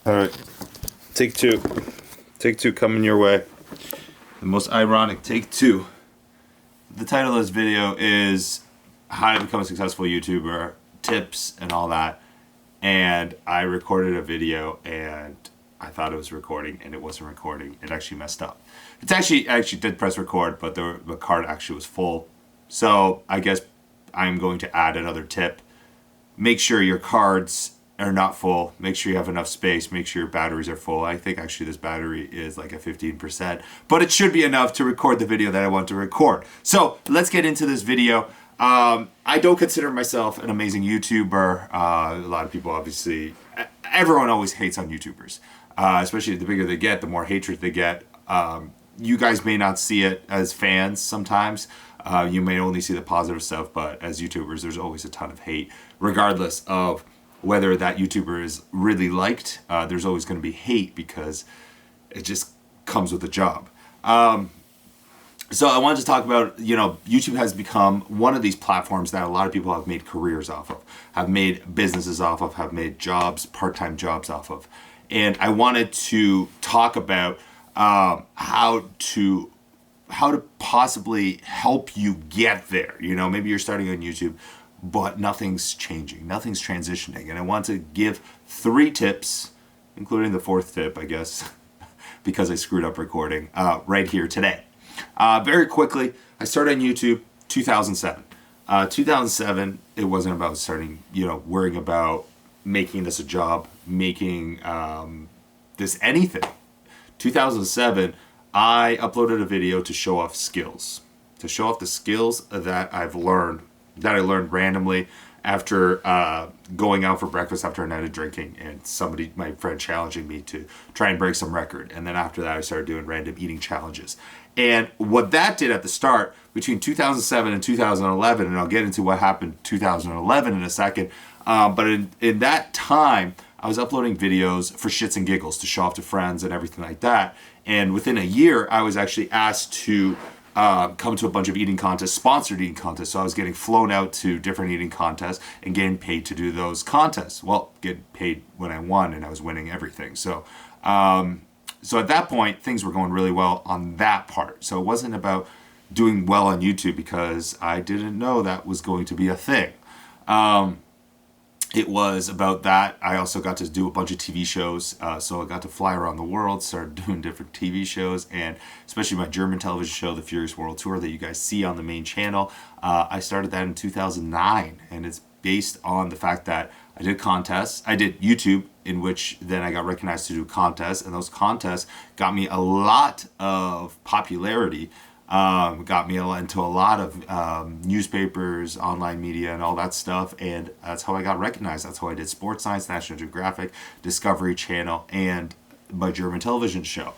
All right, take two. Take two coming your way. The most ironic take two. The title of this video is How to Become a Successful YouTuber, Tips and all that. And I recorded a video and I thought it was recording and it wasn't recording. It actually messed up. It's actually did press record, but the card actually was full. So I guess I'm going to add another tip. Make sure your cards are not full. Make sure you have enough space. Make sure your batteries are full. I think actually this battery is like a 15%, but it should be enough to record the video that I want to record. So let's get into this video. I don't consider myself an amazing YouTuber. A lot of people obviously, everyone always hates on YouTubers, especially the bigger they get, the more hatred they get. You guys may not see it as fans sometimes. You may only see the positive stuff, but as YouTubers, there's always a ton of hate, regardless of whether that YouTuber is really liked. There's always going to be hate because it just comes with the job. So I wanted to talk about, YouTube has become one of these platforms that a lot of people have made careers off of, have made businesses off of, have made jobs, part-time jobs off of. And I wanted to talk about how to possibly help you get there. Maybe you're starting on YouTube, but nothing's changing, nothing's transitioning. And I want to give 3 tips, including the 4th tip, I guess, because I screwed up recording, right here today. Very quickly, I started on YouTube 2007. 2007, it wasn't about starting, worrying about making this a job, making this anything. 2007, I uploaded a video to show off skills, to show off the skills that I learned randomly after going out for breakfast after a night of drinking and my friend challenging me to try and break some record. And then after that, I started doing random eating challenges. And what that did at the start, between 2007 and 2011, and I'll get into what happened in 2011 in a second, but in that time, I was uploading videos for shits and giggles to show off to friends and everything like that. And within a year, I was actually asked to come to a bunch of eating contests, sponsored eating contests. So I was getting flown out to different eating contests and getting paid to do those contests. Well, getting paid when I won, and I was winning everything. So at that point, things were going really well on that part. So it wasn't about doing well on YouTube because I didn't know that was going to be a thing. It was about that. I also got to do a bunch of TV shows. So I got to fly around the world, started doing different TV shows, and especially my German television show, The Furious World Tour, that you guys see on the main channel. I started that in 2009, and it's based on the fact that I did contests. I did YouTube, in which then I got recognized to do contests, and those contests got me a lot of popularity. Got me into a lot of newspapers, online media, and all that stuff, and that's how I got recognized. That's how I did Sports Science, National Geographic, Discovery Channel, and my German television show.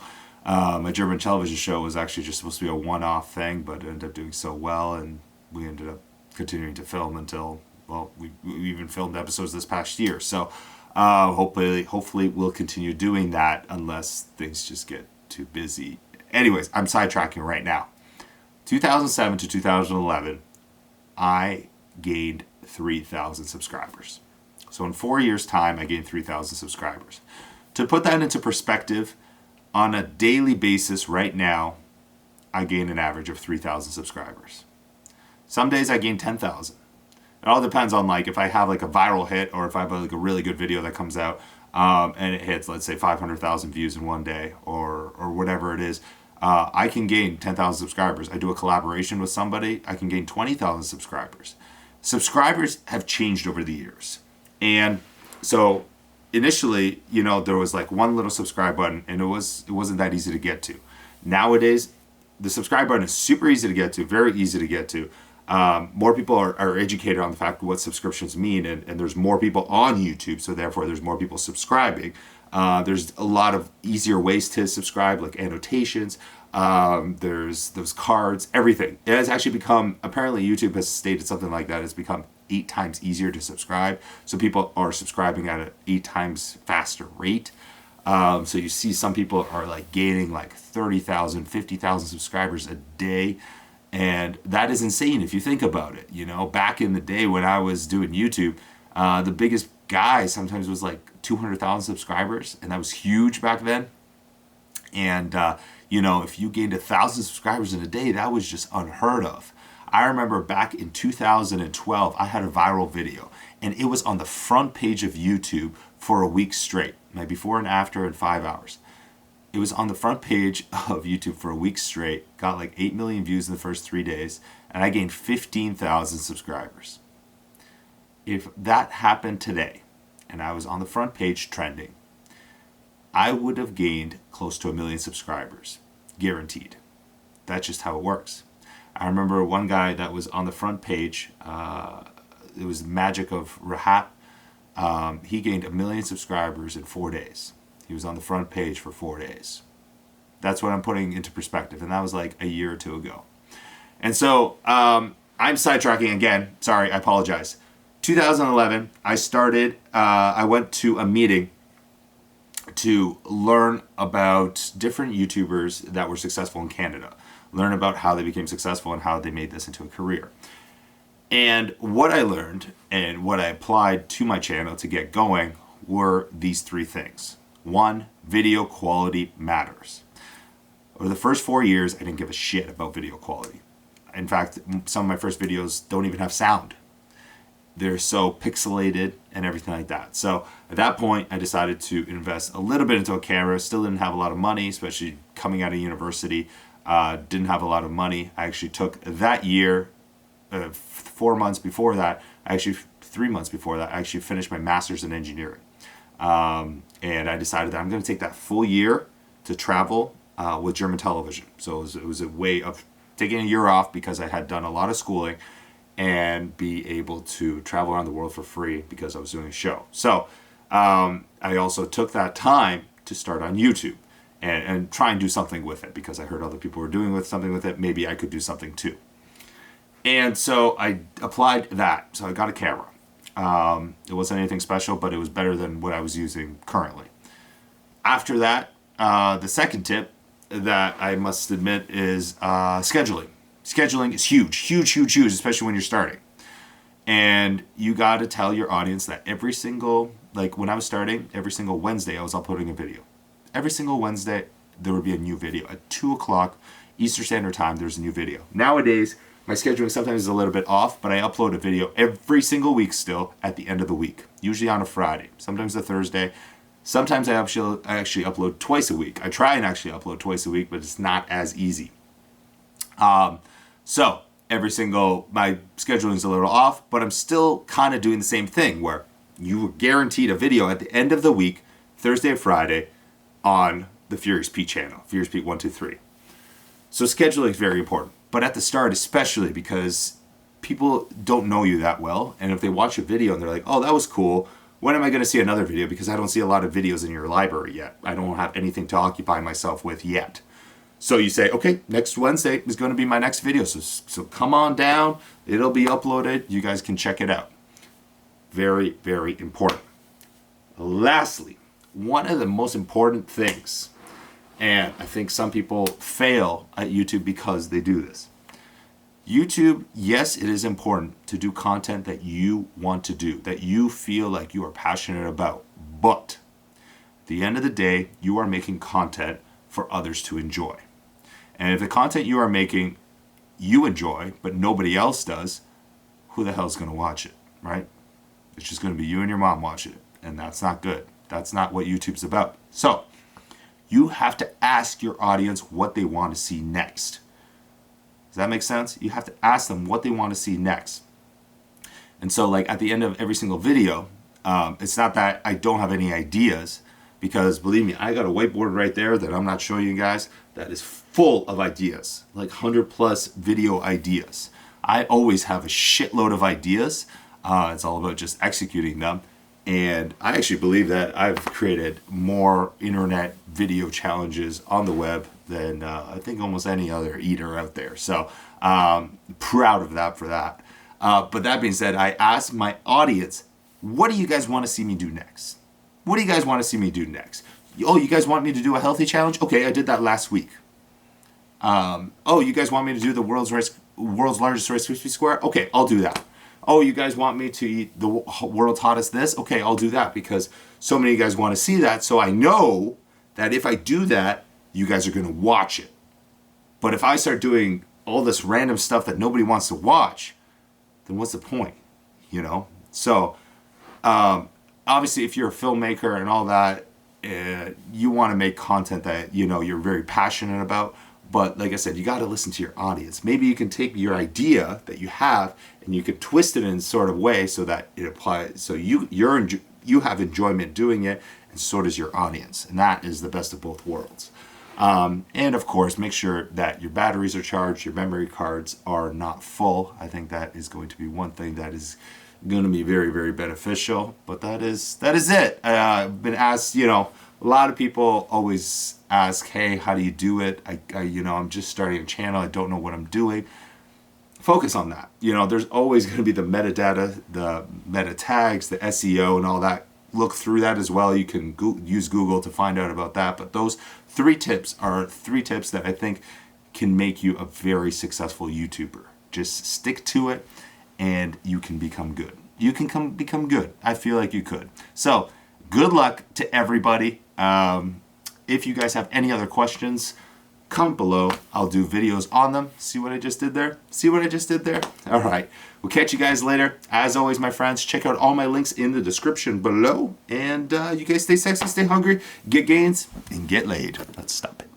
My German television show was actually just supposed to be a one-off thing, but it ended up doing so well, and we ended up continuing to film until, well, we even filmed episodes this past year. So hopefully we'll continue doing that unless things just get too busy. Anyways, I'm sidetracking right now. 2007 to 2011, I gained 3,000 subscribers. So in 4 years' time, I gained 3,000 subscribers. To put that into perspective, on a daily basis right now, I gain an average of 3,000 subscribers. Some days I gain 10,000. It all depends on if I have a viral hit, or if I have a really good video that comes out and it hits, let's say, 500,000 views in one day, or whatever it is. I can gain 10,000 subscribers. I do a collaboration with somebody, I can gain 20,000 subscribers. Subscribers have changed over the years. And so initially, there was one little subscribe button, and it wasn't that easy to get to. Nowadays, the subscribe button is super easy to get to, very easy to get to. More people are educated on the fact of what subscriptions mean, and there's more people on YouTube, so therefore there's more people subscribing. There's a lot of easier ways to subscribe, like annotations. There's those cards, everything. It has actually become, apparently YouTube has stated something like that, it's become 8 times easier to subscribe. So people are subscribing at an 8 times faster rate. So you see some people are gaining 30,000, 50,000 subscribers a day. And that is insane if you think about it. Back in the day when I was doing YouTube, the biggest guy sometimes was 200,000 subscribers, and that was huge back then. And, if you gained 1,000 subscribers in a day, that was just unheard of. I remember back in 2012, I had a viral video, and it was on the front page of YouTube for a week straight, my before and after in 5 hours. It was on the front page of YouTube for a week straight, got like 8 million views in the first 3 days, and I gained 15,000 subscribers. If that happened today, and I was on the front page trending, I would have gained close to 1 million subscribers, guaranteed. That's just how it works. I remember one guy that was on the front page, it was Magic of Rahat. He gained 1 million subscribers in 4 days. He was on the front page for 4 days. That's what I'm putting into perspective, and that was like a year or two ago. And so I'm sidetracking again. Sorry, I apologize. 2011, I went to a meeting to learn about different YouTubers that were successful in Canada. Learn about how they became successful and how they made this into a career. And what I learned and what I applied to my channel to get going were these 3 things. 1, video quality matters. Over the first 4 years, I didn't give a shit about video quality. In fact, some of my first videos don't even have sound. They're so pixelated and everything like that. So at that point, I decided to invest a little bit into a camera. Still didn't have a lot of money, especially coming out of university. Didn't have a lot of money. I actually took that year, 4 months before that, 3 months before that, I actually finished my master's in engineering. And I decided that I'm going to take that full year to travel with German television. So it was a way of taking a year off because I had done a lot of schooling and be able to travel around the world for free because I was doing a show. So I also took that time to start on YouTube and try and do something with it because I heard other people were doing something with it. Maybe I could do something too. And so I applied that. So I got a camera. It wasn't anything special, but it was better than what I was using currently. After that, the second tip that I must admit is scheduling. Scheduling is huge, especially when you're starting. And you got to tell your audience that every single, like when I was starting, every single Wednesday I was uploading a video. Every single Wednesday there would be a new video. At 2 o'clock Eastern Standard Time, there's a new video. Nowadays, my scheduling sometimes is a little bit off, but I upload a video every single week still at the end of the week. Usually on a Friday, sometimes a Thursday. Sometimes I actually upload twice a week. I try and actually upload twice a week, but it's not as easy. So my scheduling is a little off, but I'm still kind of doing the same thing where you are guaranteed a video at the end of the week, Thursday and Friday, on the Furious Pete channel, Furious Pete 123. So scheduling is very important, but at the start especially because people don't know you that well, and if they watch a video and they're like, oh, that was cool, when am I going to see another video? Because I don't see a lot of videos in your library yet. I don't have anything to occupy myself with yet. So you say, okay, next Wednesday is going to be my next video. So come on down. It'll be uploaded. You guys can check it out. Very, very important. Lastly, one of the most important things, and I think some people fail at YouTube because they do this. YouTube, yes, it is important to do content that you want to do, that you feel like you are passionate about. But at the end of the day, you are making content for others to enjoy. And if the content you are making, you enjoy, but nobody else does, who the hell is going to watch it, right? It's just going to be you and your mom watching it. And that's not good. That's not what YouTube's about. So you have to ask your audience what they want to see next. Does that make sense? You have to ask them what they want to see next. And so like at the end of every single video, it's not that I don't have any ideas, because believe me, I got a whiteboard right there that I'm not showing you guys that is full of ideas, like 100+ video ideas. I always have a shitload of ideas. It's all about just executing them. And I actually believe that I've created more internet video challenges on the web than I think almost any other eater out there. So proud of that for that. But that being said, I asked my audience, what do you guys want to see me do next? What do you guys want to see me do next? Oh, you guys want me to do a healthy challenge? Okay, I did that last week. Oh, you guys want me to do the world's largest Rice Krispie square? Okay, I'll do that. oh, you guys want me to eat the world's hottest this? Okay, I'll do that because so many of you guys want to see that. So I know that if I do that, you guys are going to watch it. But if I start doing all this random stuff that nobody wants to watch, then what's the point? You know? So obviously if you're a filmmaker and all that, you want to make content that, you know, you're very passionate about. But like I said, you got to listen to your audience. Maybe you can take your idea that you have and you can twist it in a sort of way so that it applies. So you have enjoyment doing it, and so does your audience. And that is the best of both worlds. And of course, make sure that your batteries are charged, your memory cards are not full. I think that is going to be one thing that is going to be very, very beneficial. But that is it. I've been asked, you know, a lot of people always ask, hey, how do you do it? You know, I'm just starting a channel. I don't know what I'm doing. Focus on that. You know, there's always going to be the metadata, the meta tags, the SEO and all that. Look through that as well. You can use Google to find out about that. But those 3 tips are 3 tips that I think can make you a very successful YouTuber. Just stick to it and you can become good. You can become good. I feel like you could. So good luck to everybody. If you guys have any other questions, comment below. I'll do videos on them. See what I just did there? See what I just did there? All right. We'll catch you guys later. As always, my friends, check out all my links in the description below. And you guys stay sexy, stay hungry, get gains, and get laid. Let's stop it.